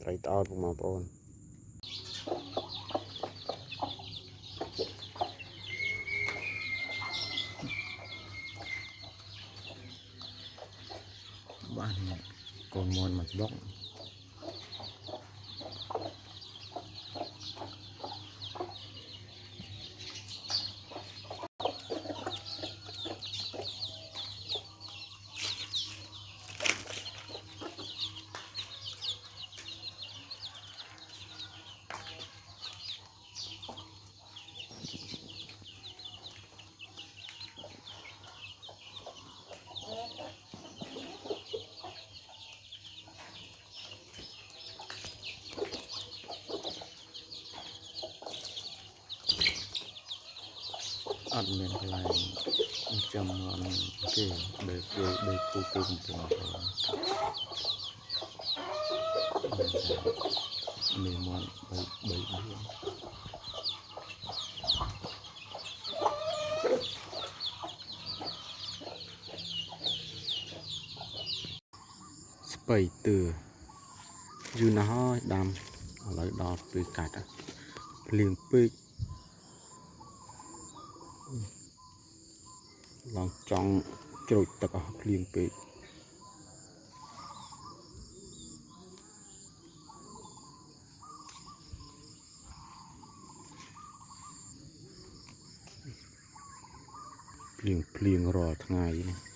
ត្រីតោតបងប្អូនបានកូនមន់មកដកអត់មានកន្លែងចាំមកគេដែលគេដែលពូគេកំពុងមានមកស្បៃទើយូរណាស់ហើយដាំឥឡូវដល់ពេលកាត់ភ្លៀងពេកឡើងចង់ជ្រោចទឹកអស់ភ្លៀងពេកភ្លៀងរាល់ថ្ងៃនេះ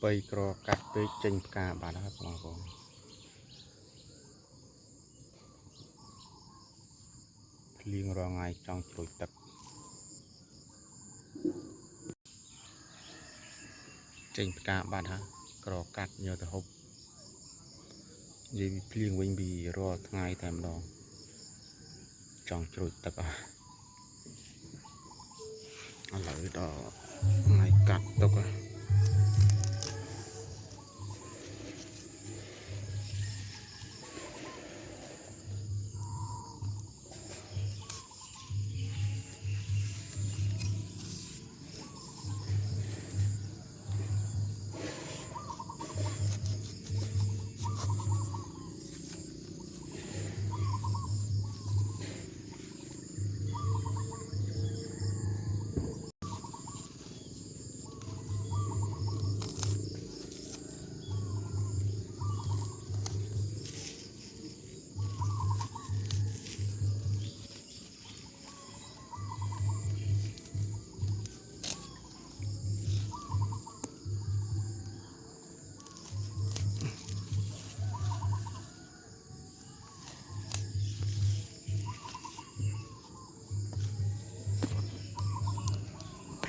ស្បៃក្រកាត់ពេកចេញផ្កាបាត់ហើយបងប្អូនភ្លៀងរាល់ថ្ងៃចង់ជ្រោចទឹកចេញផ្កាបាត់ហើយក្រកាត់យកទៅហូបនិយាយពីភ្លៀងវិញពីរាល់ថ្ងៃតែម្ដងចង់ជ្រោចទឹកឥឡូវដល់ថ្ងៃកាត់ទុក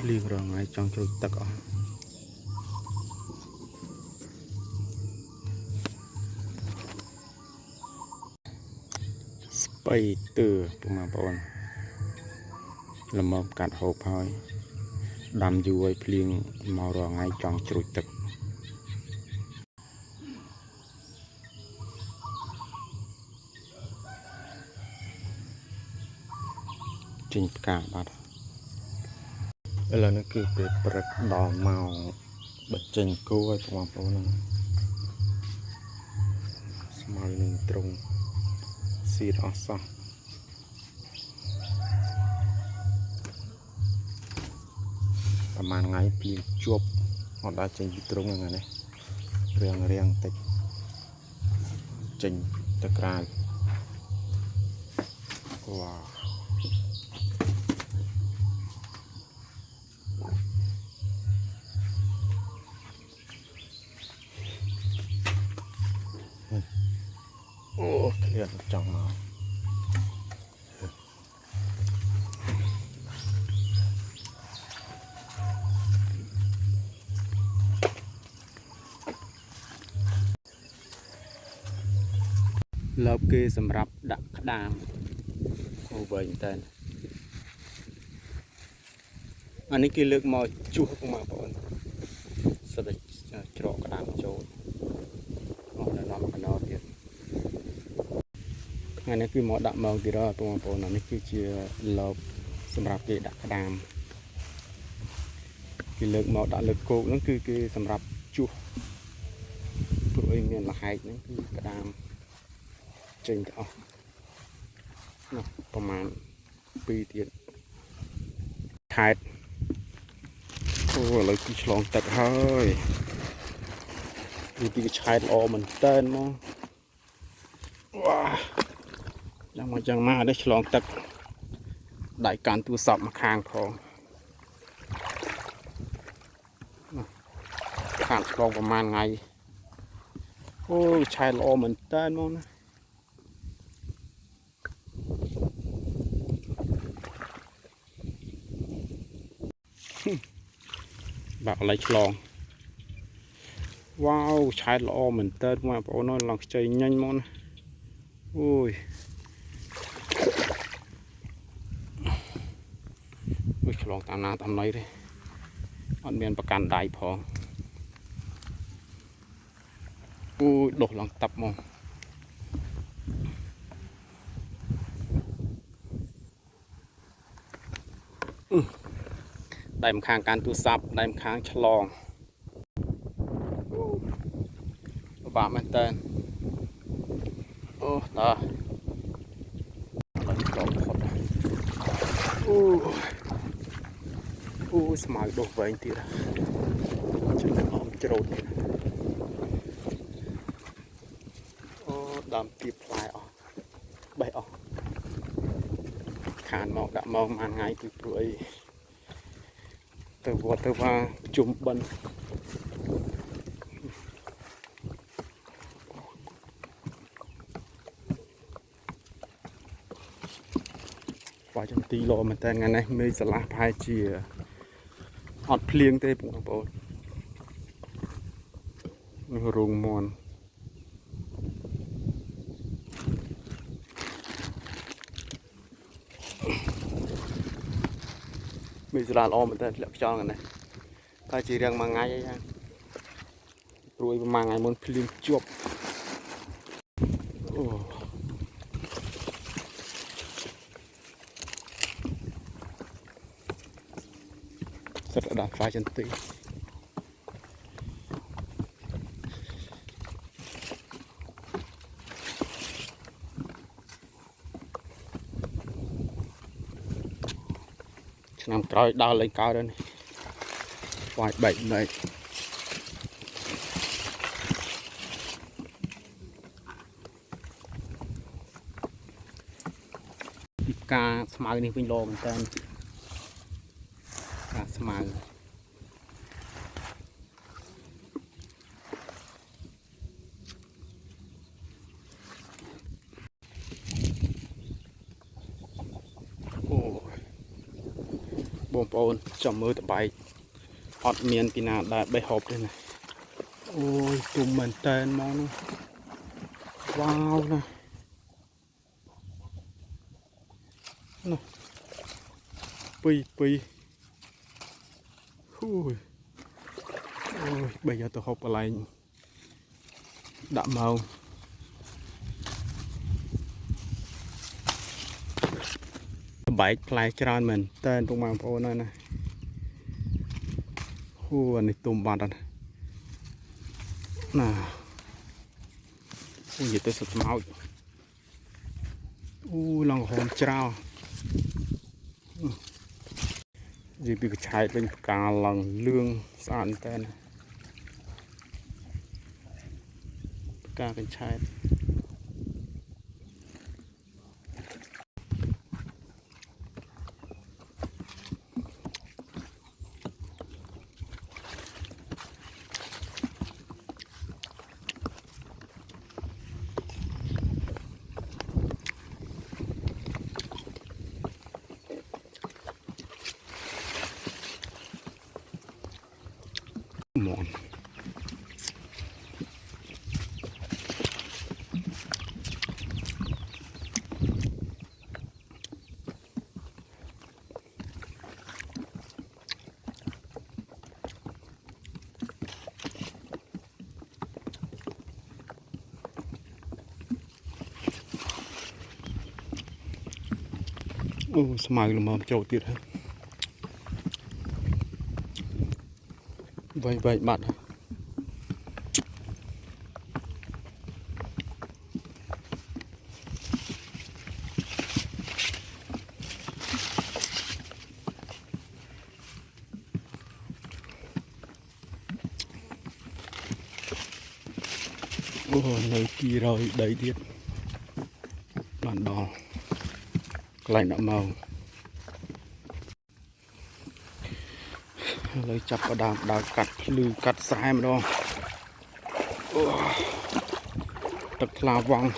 ភ្លៀងរាល់ថ្ងៃចង់ជ្រោចទឹកអស់ស្បៃទើបងប្អូនល្មមកាត់ហូបហើយដាំយូរឲ្យភ្លៀងមករាល់ថ្ងៃចង់ជ្រោចទឹកចេញផ្កាបាត់ឥឡូវនេះគឺពេលព្រឹកដល់ម៉ោងបញ្ចេញគោឲ្យបងប្អូនស្មៅនឹងត្រង់ស៊ីអស់សោះប្រហែលថ្ងៃភ្លៀងជាប់អត់ដល់ចេញពីត្រង់ហ្នឹងណារៀងតិចចេញទៅក្រៅវ៉ាអូឃ្លាតចង់មកលើបគេសម្រាប់ដាក់ក្តាមអូវែងតែអានេះគេលើកមកជួសបងប្អូនសិតតែច្រកក្តាមចូលអស់ដល់កណ្ដោទៀតថ្ងៃនេះគឺមកដាក់មកទៀតបងប្អូនអានេះគឺជាលប សម្រាប់គេដាក់ក្តាមគេលើកមកដាក់លើគោកហ្នឹងគឺគេសម្រាប់ជួសព្រោះអីមានលហែកហ្នឹងគឺក្តាមចេញទៅអស់នោះប្រហែល2ទៀតខេតអូឥឡូវគឺឆ្លងទឹកហើយពីឆែតល្អមែនតើហ្មងវ៉ាយ៉ាងមកយ៉ាងណានេះឆ្លងទឹកដៃកាន់ទូរស័ព្ទមកខាងផងខាងឆ្លងប្រហែលថ្ងៃអូឆែតល្អមែនតើហ្មងណាបាក់ឥឡូវឆ្លងវ៉ាវឆែតល្អមែនតើបងប្អូនឡើងខ្ចីញញមកណាអូយឆ្លងតាមណាតាមណីទេអត់មានប្រកាន់ដៃផងអូយដុសឡើងតាប់មកដៃម្ខាងកាន់ទូរស័ព្ទដៃម្ខាងឆ្លងពិបាកមែនតើអូតើអូស្មៅដុសវែងទៀតចាំអមច្រូតអូដើមទៀបផ្លែអស់បេះអស់ខានមកដាក់មកមួយថ្ងៃពីព្រោះអីទៅវត្តទៅว่าជុំបិណ្ឌបើចំទីលោមែនតើថ្ងៃនេះមេឃស្រឡះប្រហែលជាអត់ភ្លៀងទេបងប្អូននេះរោងមន់មេឃស្រឡះល្អមែនតើធ្លាក់ខ្យល់ថ្ងៃនេះតែជារៀងមួយថ្ងៃអីហ្នឹងព្រួយប្រហែលថ្ងៃមុនភ្លៀងជាប់អូសិតដាក់ហ្វាយចន្ទីឆ្នាំក្រោយដល់លេងកើតហើយស្វាយបែកមែកពីការស្មៅនេះវិញលោមែនតើការស្មៅអូបងប្អូនចាំមើលតបែកអត់មានពីណាដែលបេះហូបទេណាអូយទុំមែនតើមកនោះវ៉ាវណានោះពីហ៊ូយអូយបីយកទៅហូបកន្លែងដាក់មកបែកផ្លែច្រើនមែនតើពុកម៉ែបងប្អូនហើយណាហ៊ូអានេះទុំបាត់ហើយណាអូយទៅសុខស្មោចអូឡងហមច្រោនិយាយពីកឆែកវិញផ្កាឡើងលឿងស្អាតតែណាផ្កាកញ្ឆែតមន់ ô smile mà trâu tiệt hết vậy vậy bạn ô nơi kia rồi đầy tiệt bạn đò lại đã màu lấy chặt vào đào cắt lư cắt sai mà đó thật là vòng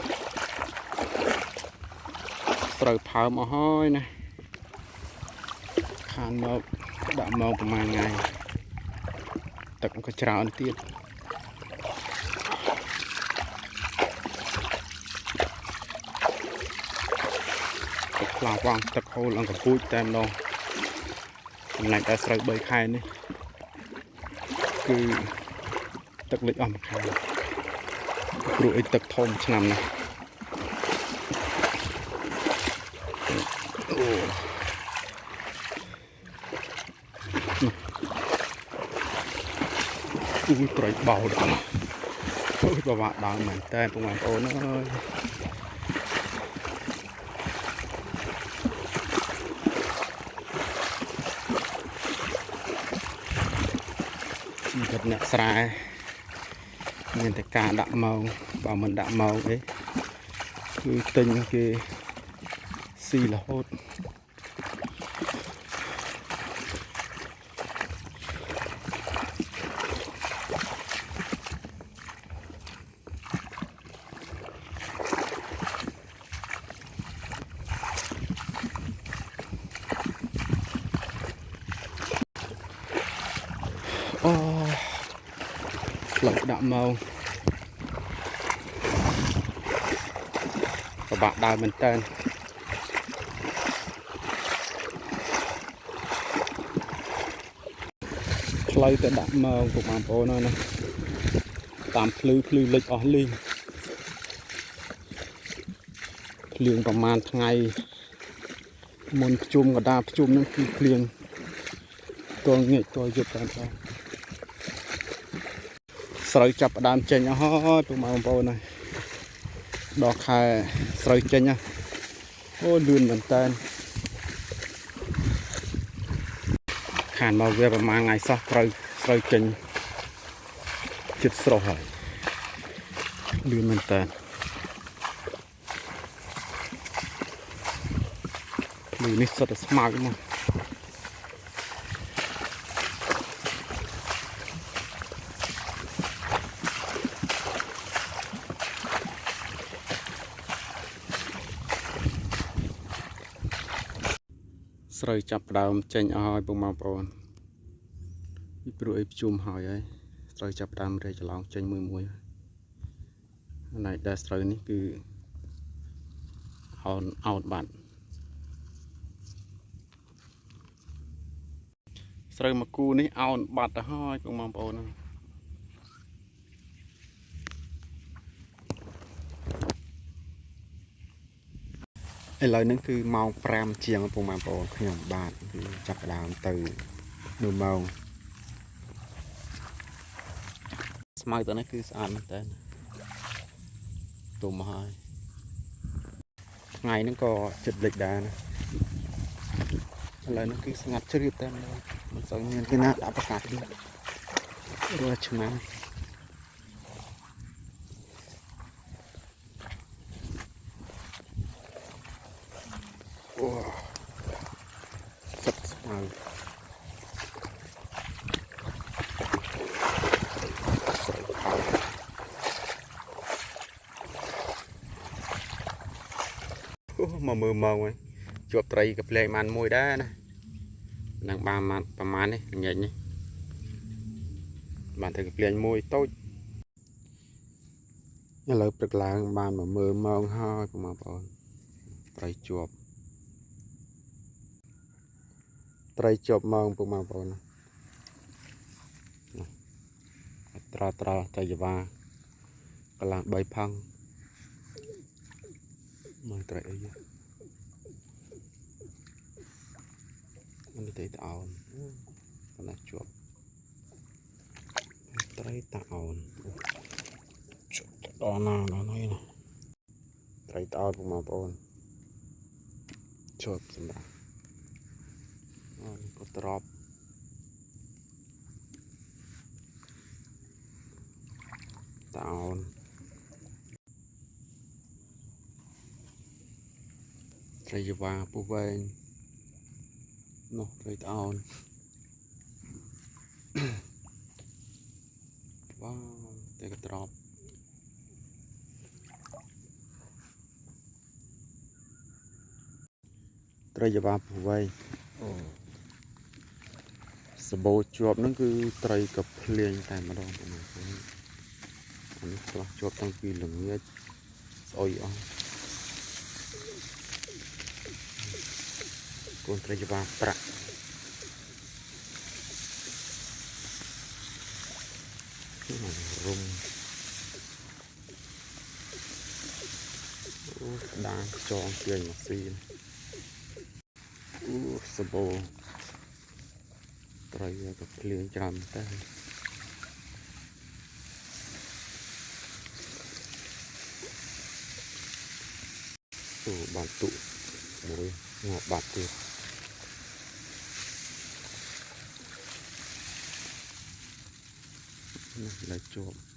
rồi pháo mà hôi này khăn màu đã màu của mai ngày thật có trào tiết thật là vòng thật hôi là cả vui tem đâu này đã sợi bơi khai này cứ thật lịch âm khai rủi thật thôm nằm này ui trời bầu đó ôi bà bạn đào mình tên của mình ôn ơi chỉ vật nè xài nhìn thấy cả đạm màu bảo mình đạm màu đấy cứ tinh kia xì là hốt lẩu đạm màu và bạn đào mình tên lấy cái đạm màu của bạn bố nó này tạm phư lịch ở liên liênประมาณ ngày môn chung và đa chung những khi liên tôi nghĩ tôi giúp bạn thôi sợi chập đam chênh ho tụi mà bố này đo khai sợi chênh nha ô lươn mình tên khàn màu vềประมาณ ngày sau sợi chênh chít sổ hỏi lươn mình tên lươn này rất là smart màสายจับดาวเจนอ้อยปุ่มมาปอนมีปลุกจุ่มหอยไอ้สายจับดาวเรจะลองเจนมวยอันไหนได้สายนี้คือเอาบัตรสายมากูนี่เอาบัตรห้อยปุ่มมาปอนไอ้เลยนั่นคือเมาแปรมเจียงปุ่มมาปอนขยมบาทคือจับดาวตื่นดูเมาสมัยตอนนั้นคือสะอาดแต่ตุ่มหอยไงนั่นก็จุดเล็กได้นะอะไรนั่นคืองัดเฉลี่ยเต็มเลยมันสวยเงินที่น่าดับประกาศด้วยรัวชนะโอ้สัตว์สมัยมามือมองไว้จวบไตรกับเลยมันมวยได้นะนางบามันประมาณนี้อย่างเงี้ยบานถือกับเลยมวยโต๊ะนี่เราปรึกษาบานมามือมองห้อยประมาณปอนไตรจวบมองประมาณปอนตราใจว่ากำลังใบพังมองไตรเอ้ย มันได้ตะเอาขนาดจวบไตรตะเอาจวบตอนหน้าแล้วน้อยนะไตรตะเอาพวกมาปอนจวบสำหรับก็ตรอบตะเอาไตรยวาปูเวนเนาะไตรตะเอาว้าวแต่ก็ตรอบไตรยวาปูเวนสบู่จวบนั่นคือไตรกับเพลียงแต่มาดองประมาณนี้อันนี้กลักจวบตั้งปีหลังเงี้ยสอยอ่ะกนไตรยวาประรุมด่างจองเกลือมาซีนสบู่ไตรกับเพลียงจำได้ตัวบาตุมวยงอบาตุเลยจบ